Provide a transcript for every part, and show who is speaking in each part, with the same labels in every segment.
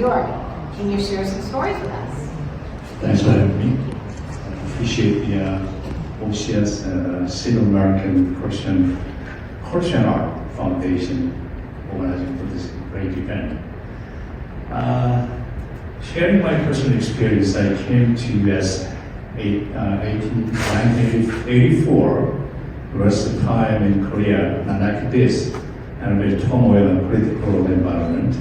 Speaker 1: York. Can you share some stories with us?
Speaker 2: Thanks for having me. I appreciate the OCS Civil American Christian Art Foundation organizing for this great event. Sharing my personal experience, I came to US in 1984. It was a time in Korea not like this, and very turmoil and political environment.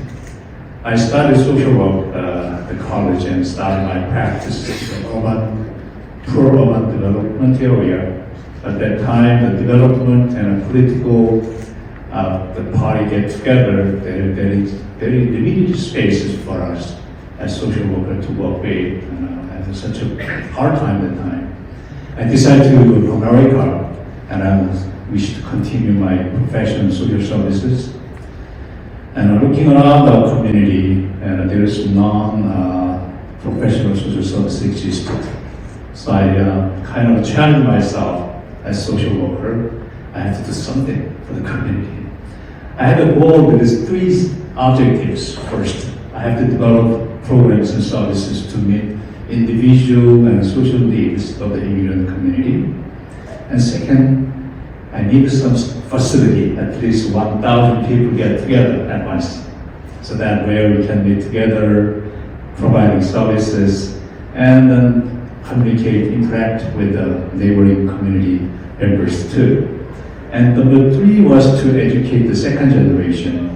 Speaker 2: I started social work at the college and started my practice in the pro-urban development area. At that time, the development and political the party get together. There are very limited spaces for us as social workers to work with. And it's such a hard time at that time. I decided to go to America, and I wish to continue my profession in social services. And looking around our community, and there is non-professional social service existed. So I kind of challenged myself as social worker. I have to do something for the community. I had a goal with these three objectives. First, I have to develop programs and services to meet individual and social needs of the immigrant community. And second, I need some facility, at least 1,000 people get together at once. So that way we can be together, providing services, and then communicate, interact with the neighboring community members too. And number three was to educate the second generation.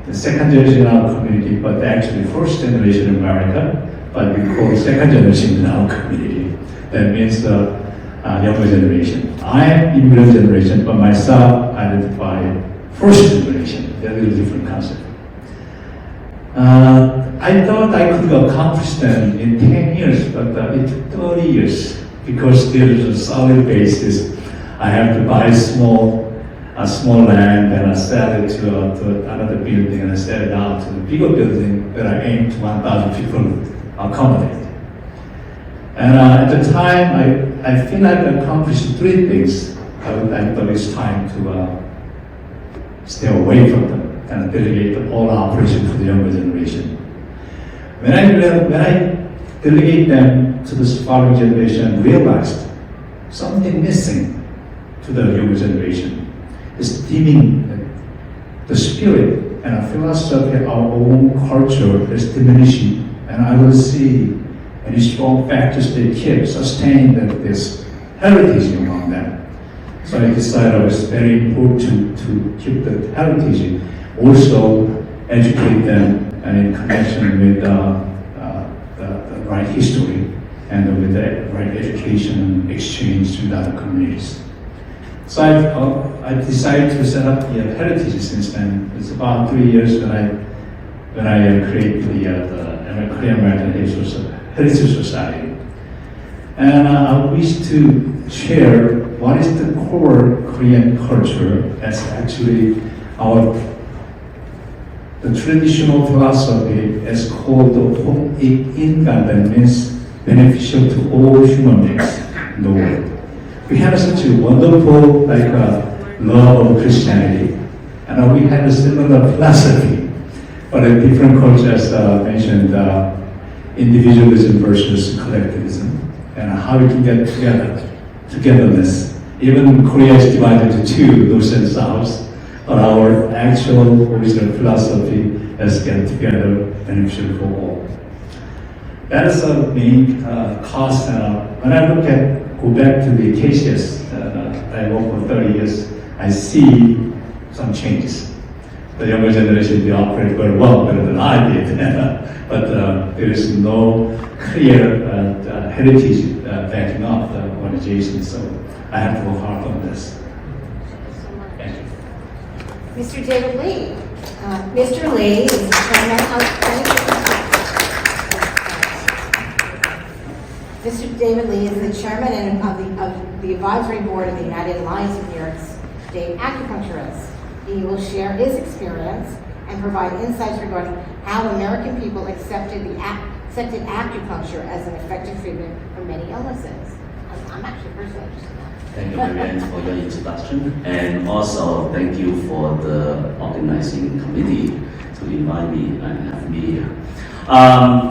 Speaker 2: The second generation in our community, but actually first generation in America, but we call second generation in our community. That means the younger generation. I am immigrant generation, but myself identify first generation. That is a different concept. I thought I could accomplish them in 10 years, but it took 30 years because there is a solid basis. I have to buy a small land and I sell it to another building and I sell it out to the bigger building that I aim to 1,000 people accommodate. And at the time, I feel I've accomplished three things. I thought it's time to stay away from them and delegate all operation to the younger generation. When I delegate them to the following generation, I realized something missing to the younger generation. It's dimming the spirit and a philosophy of our own culture is diminishing, and I will see any strong factors they keep sustain this heritage among them. So I decided it was very important to keep the heritage, also educate them and in connection with the right history and with the right education exchange with other communities. So I decided to set up the heritage since then. It's about 3 years when I created the Korean American Heritage Society. And I wish to share what is the core Korean culture. That's actually the traditional philosophy is called the 홍익인간, that means beneficial to all human beings in the world. We have such a wonderful love of Christianity, and we have a similar philosophy, but in different cultures mentioned individualism versus collectivism, and how we can get togetherness. Even Korea is divided into two, north and south, but our actual original philosophy is get together beneficial for all. That is the main cause. When I go back to the KCS, I worked for 30 years, I see some changes. The younger generation, they operate very well, better than I did, but there is no clear heritage backing up the organization, so I have to work hard on this. Thank you.
Speaker 1: Mr. David Lee. Mr. Lee is the chairman of Mr. David Lee is the chairman of the advisory board of the United Alliance of New York State Acupuncturists. He will share his experience and provide insights regarding how American people accepted acupuncture as an effective treatment for many illnesses. I'm actually personally interested in that.
Speaker 3: Thank you, Marianne, for your introduction. And also, thank you for the organizing committee to invite me and have me here.